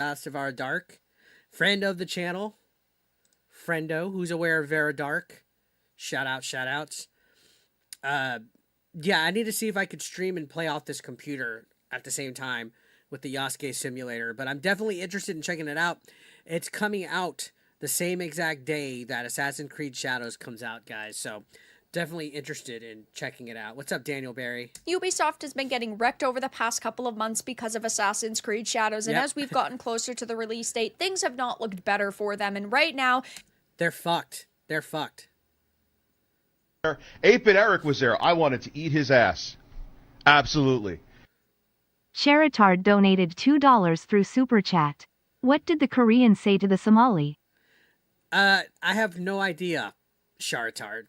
Savara Dark, friend of the channel, friendo who's aware of Vera Dark. Shout outs. Yeah, I need to see if I could stream and play off this computer at the same time with the Yasuke Simulator, but I'm definitely interested in checking it out. It's coming out the same exact day that Assassin's Creed Shadows comes out, guys, so definitely interested in checking it out. What's up, Daniel Barry? Ubisoft has been getting wrecked over the past couple of months because of Assassin's Creed Shadows, and as we've gotten closer to the release date, things have not looked better for them, and right now... They're fucked. 8-Bit Eric was there. I wanted to eat his ass. Absolutely. Sharatard donated $2 through Super Chat. What did the Korean say to the Somali? I have no idea, Sharatard.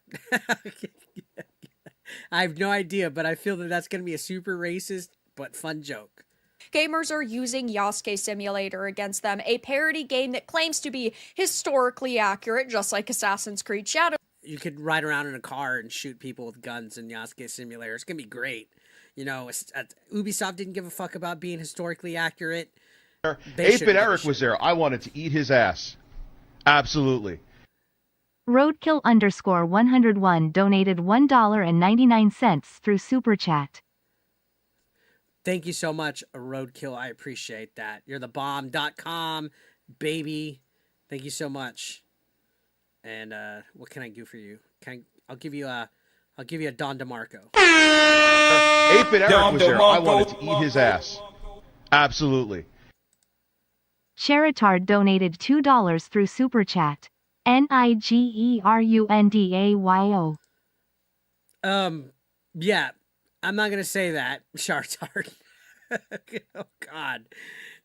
I have no idea, but I feel that that's going to be a super racist but fun joke. Gamers are using Yasuke Simulator against them, a parody game that claims to be historically accurate, just like Assassin's Creed Shadows. You could ride around in a car and shoot people with guns in Yasuke Simulator. It's going to be great. You know, Ubisoft didn't give a fuck about being historically accurate. 8-Bit Eric was there. I wanted to eat his ass. Absolutely. Roadkill_101 donated $1.99 through Super Chat. Thank you so much, Roadkill. I appreciate that. You're the bomb.com, baby. Thank you so much. And what can I do for you? I'll give you a Don DeMarco. 8-Bit Eric was there. I wanted to eat his ass. Absolutely. Sharatard donated $2 through Super Chat. NIGERUNDAYO. Yeah, I'm not gonna say that, Sharatard. Oh God.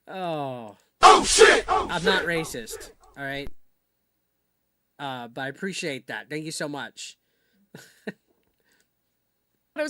Oh shit. I'm not racist. All right. But I appreciate that. Thank you so much.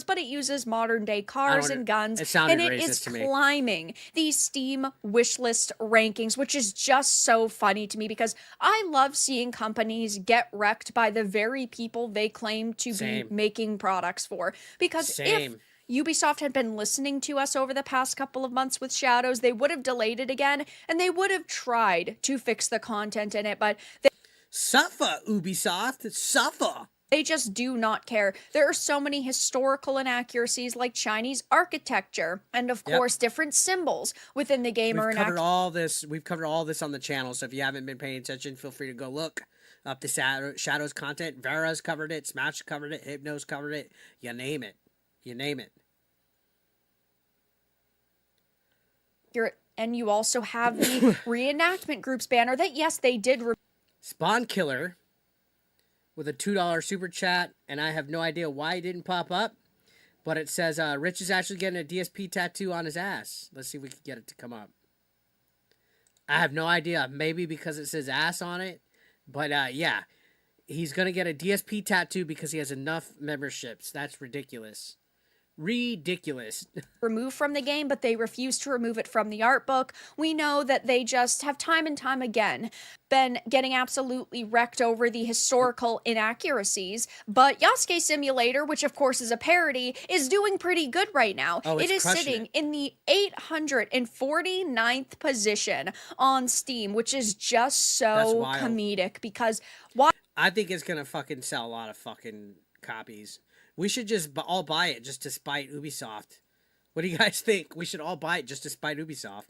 But it uses modern day cars and guns, and it is climbing the Steam wishlist rankings, which is just so funny to me because I love seeing companies get wrecked by the very people they claim to be making products for. Because if Ubisoft had been listening to us over the past couple of months with Shadows, they would have delayed it again, and they would have tried to fix the content in it, but they... Suffer, Ubisoft! Suffer! They just do not care. There are so many historical inaccuracies like Chinese architecture and, of course, different symbols within the game. We've covered all this on the channel, so if you haven't been paying attention, feel free to go look up the Shadows content. Vera's covered it, Smash covered it, Hypno's covered it. You name it. And you also have the reenactment groups banner that, yes, they did... Spawn Killer with a $2 super chat, and I have no idea why it didn't pop up, but it says Rich is actually getting a DSP tattoo on his ass. Let's see if we can get it to come up. I have no idea. Maybe because it says ass on it, but yeah, he's going to get a DSP tattoo because he has enough memberships. That's ridiculous. Removed from the game, but they refuse to remove it from the art book. We know that they just have time and time again been getting absolutely wrecked over the historical inaccuracies, but Yasuke Simulator, which of course is a parody, is doing pretty good right now. It is sitting in the 849th position on Steam, which is just so comedic because I think it's gonna fucking sell a lot of fucking copies. We should just all buy it just to spite Ubisoft. What do you guys think? We should all buy it just to spite Ubisoft.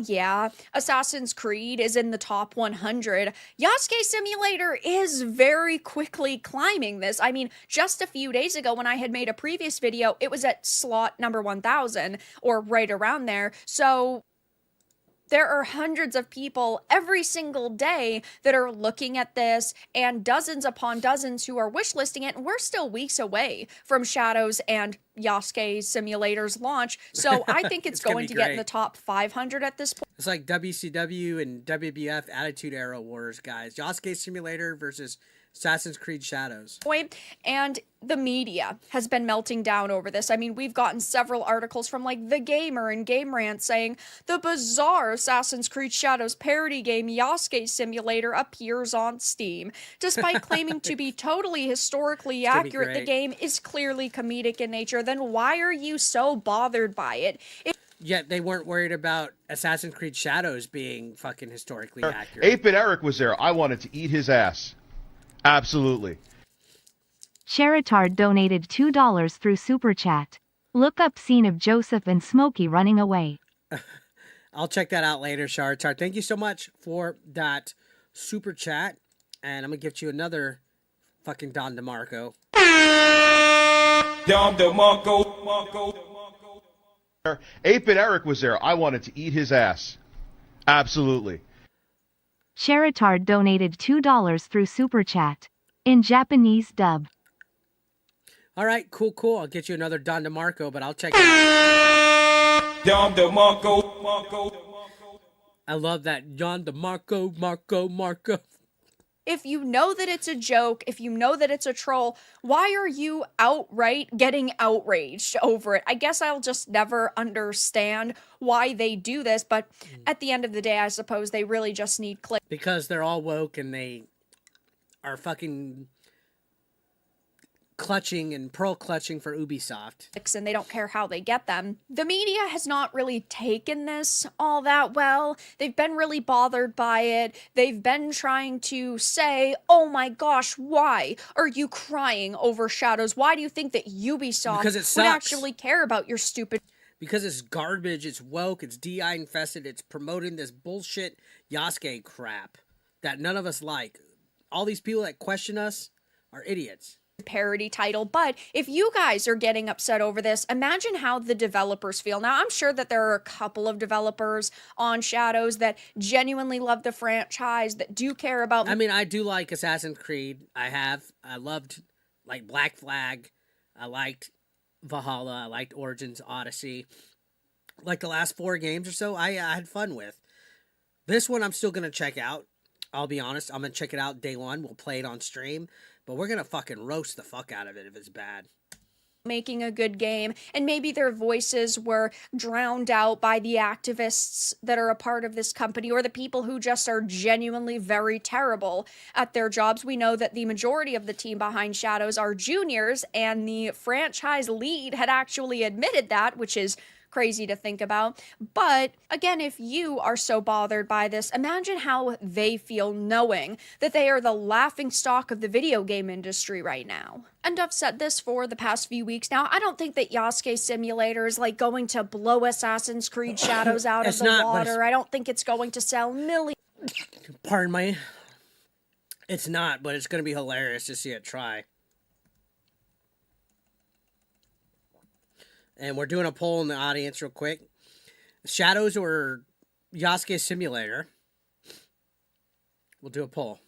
Yeah, Assassin's Creed is in the top 100. Yasuke Simulator is very quickly climbing this. I mean, just a few days ago when I had made a previous video, it was at slot number 1000 or right around there. So... there are hundreds of people every single day that are looking at this and dozens upon dozens who are wishlisting it. And we're still weeks away from Shadows and Yasuke Simulator's launch. So I think it's going to get in the top 500 at this point. It's like WCW and WBF Attitude Era Wars, guys. Yasuke Simulator versus Assassin's Creed Shadows. And the media has been melting down over this. I mean, we've gotten several articles from like The Gamer and Game Rant saying the bizarre Assassin's Creed Shadows parody game Yasuke Simulator appears on Steam. Despite claiming to be totally historically accurate, the game is clearly comedic in nature. Then why are you so bothered by it? Yet they weren't worried about Assassin's Creed Shadows being fucking historically accurate. 8-Bit Eric was there. I wanted to eat his ass. Absolutely. Sheritard donated $2 through Super Chat. Look up scene of Joseph and Smokey running away. I'll check that out later, Sharitar. Thank you so much for that super chat. And I'm going to get you another fucking Don DeMarco. Don DeMarco. 8-Bit Eric was there. I wanted to eat his ass. Absolutely. Sheritard donated $2 through Super Chat. In Japanese dub. All right, cool. I'll get you another Don DeMarco, but I'll check it out. Don DeMarco. I love that. Don DeMarco, Marco. If you know that it's a joke, if you know that it's a troll, why are you outright getting outraged over it? I guess I'll just never understand why they do this, but at the end of the day, I suppose they really just need clicks. Because they're all woke and they are fucking clutching and pearl clutching for Ubisoft. And they don't care how they get them. The media has not really taken this all that well. They've been really bothered by it. They've been trying to say, oh my gosh, why are you crying over Shadows? Why do you think that Ubisoft would actually care about your stupid... Because it's garbage, it's woke, it's DI infested, it's promoting this bullshit Yasuke crap that none of us like. All these people that question us are idiots. Parody title, but if you guys are getting upset over this, imagine how the developers feel. Now, I'm sure that there are a couple of developers on Shadows that genuinely love the franchise, that do care about... I mean, I do like Assassin's Creed. I loved, like, Black Flag. I liked Valhalla. I liked Origins, Odyssey. Like the last 4 games or so, I had fun with. This one I'm still going to check out. I'll be honest. I'm going to check it out day one. We'll play it on stream. But we're going to fucking roast the fuck out of it if it's bad. Making a good game, and maybe their voices were drowned out by the activists that are a part of this company, or the people who just are genuinely very terrible at their jobs. We know that the majority of the team behind Shadows are juniors, and the franchise lead had actually admitted that, which is crazy to think about. But again, if you are so bothered by this, imagine how they feel knowing that they are the laughingstock of the video game industry right now. And I've said this for the past few weeks now. I don't think that Yasuke Simulator is like going to blow Assassin's Creed Shadows out of the water. I don't think it's going to sell millions. Pardon me. It's not, but it's going to be hilarious to see it try. And we're doing a poll in the audience real quick. Shadows or Yasuke Simulator? We'll do a poll.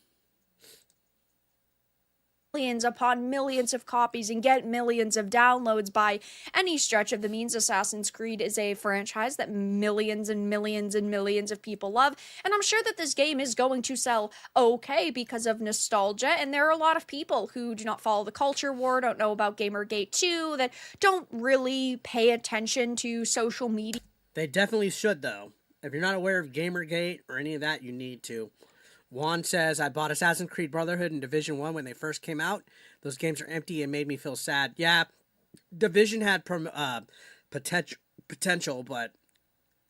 Millions upon millions of copies and get millions of downloads by any stretch of the means. Assassin's Creed is a franchise that millions and millions and millions of people love, and I'm sure that this game is going to sell okay because of nostalgia, and there are a lot of people who do not follow the culture war, don't know about Gamergate 2, that don't really pay attention to social media. They definitely should, though. If you're not aware of Gamergate or any of that, you need to. Juan says, I bought Assassin's Creed Brotherhood and Division 1 when they first came out. Those games are empty and made me feel sad. Yeah, Division had potential, but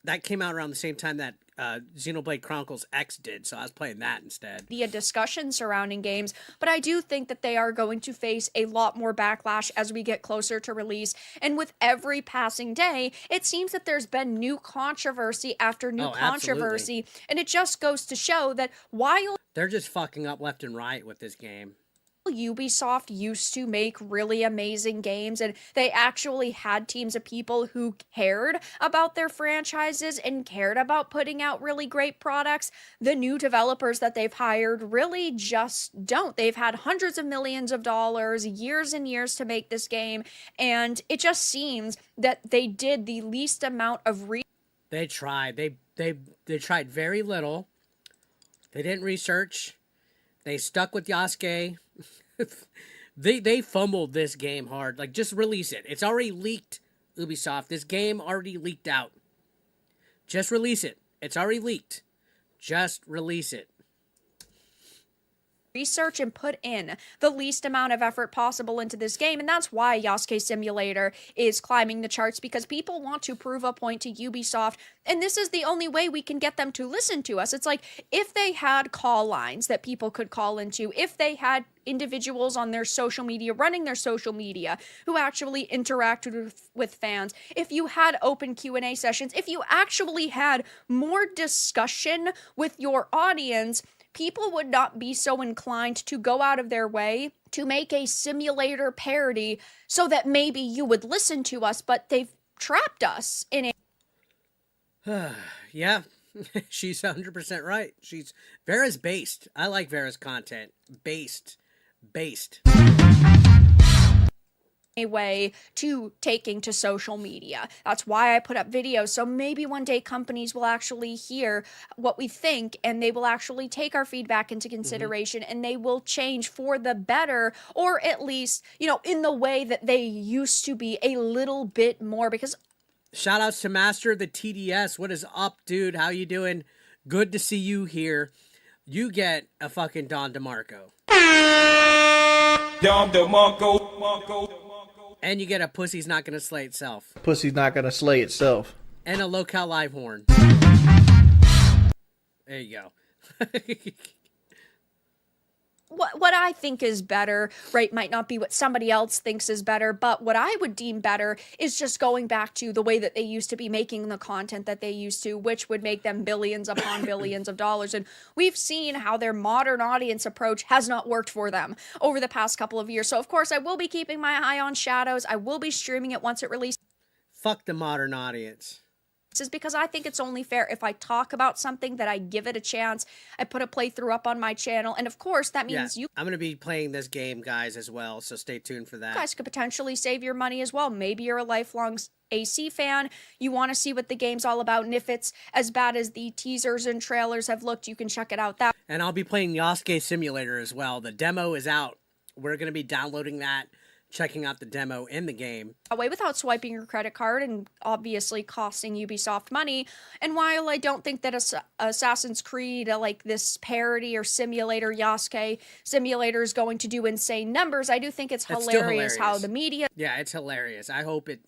that came out around the same time that Xenoblade Chronicles X did, so I was playing that instead. The discussion surrounding games, but I do think that they are going to face a lot more backlash as we get closer to release, and with every passing day, it seems that there's been new controversy after new controversy, and it just goes to show that while they're just fucking up left and right with this game. Ubisoft used to make really amazing games, and they actually had teams of people who cared about their franchises and cared about putting out really great products. The new developers that they've hired really just don't. They've had hundreds of millions of dollars, years and years to make this game, and it just seems that they did the least amount of They tried. They tried very little. They didn't research. They stuck with Yasuke. They fumbled this game hard. Like, just release it. It's already leaked, Ubisoft. This game already leaked out. Just release it. It's already leaked. Just release it. research and put in the least amount of effort possible into this game, and that's why Yasuke Simulator is climbing the charts, because people want to prove a point to Ubisoft, and this is the only way we can get them to listen to us. It's like if they had call lines that people could call into, if they had individuals on their social media running their social media who actually interacted with fans, if you had open Q&A sessions, if you actually had more discussion with your audience, people would not be so inclined to go out of their way to make a simulator parody so that maybe you would listen to us, but they've trapped us in a... Yeah, she's 100% right. Vera's based. I like Vera's content. Based. a way to taking to social media. That's why I put up videos, so maybe one day companies will actually hear what we think and they will actually take our feedback into consideration and they will change for the better, or at least, you know, in the way that they used to be a little bit more. Because shout outs to Master of the TDS. What is up, dude? How you doing? Good to see you here. You get a fucking Don DeMarco. Don DeMarco. And you get a Pussy's Not Gonna Slay Itself. Pussy's Not Gonna Slay Itself. And a Locale Live Horn. There you go. what I think is better, right, might not be what somebody else thinks is better, but what I would deem better is just going back to the way that they used to be making the content that they used to, which would make them billions upon billions of dollars. And we've seen how their modern audience approach has not worked for them over the past couple of years. So, of course, I will be keeping my eye on Shadows. I will be streaming it once it releases. Fuck the modern audience. Is because I think it's only fair if I talk about something that I give it a chance. I put a playthrough up on my channel, and of course that means you I'm going to be playing this game, guys, as well, so stay tuned for that. guys could potentially save your money as well. Maybe you're a lifelong AC fan, you want to see what the game's all about, and if it's as bad as the teasers and trailers have looked, you can check it out that. And I'll be playing Yasuke Simulator as well. The demo is out. We're going to be downloading that, checking out the demo in the game. Away without swiping your credit card and obviously costing Ubisoft money. And while I don't think that Assassin's Creed, like this parody or simulator, Yasuke Simulator, is going to do insane numbers, I do think it's hilarious how the media... Yeah, it's hilarious. I hope it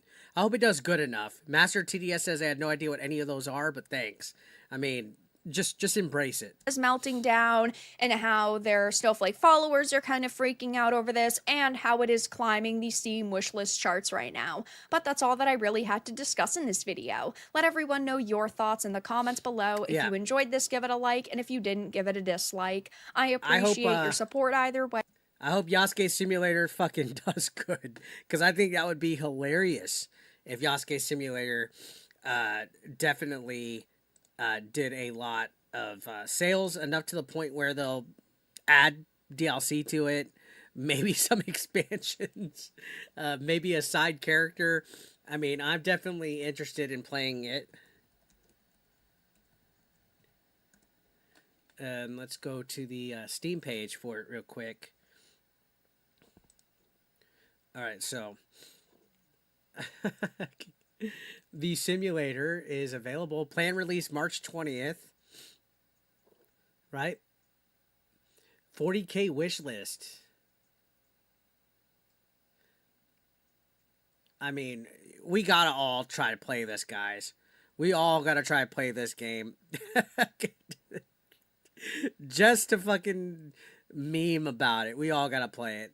does good enough. Master TDS says I had no idea what any of those are, but thanks. I mean... Just embrace it. Is melting down, and how their Snowflake followers are kind of freaking out over this, and how it is climbing the Steam wishlist charts right now. But that's all that I really had to discuss in this video. Let everyone know your thoughts in the comments below. If you enjoyed this, give it a like, and if you didn't, give it a dislike. I appreciate your support either way. I hope Yasuke Simulator fucking does good, because I think that would be hilarious if Yasuke Simulator definitely... did a lot of sales, enough to the point where they'll add DLC to it, maybe some expansions, maybe a side character. I mean, I'm definitely interested in playing it. Let's go to the Steam page for it real quick. All right, so... The simulator is available. Plan release March 20th. Right? 40K wish list. I mean, we gotta all try to play this, guys. We all gotta try to play this game. Just to fucking meme about it. We all gotta play it.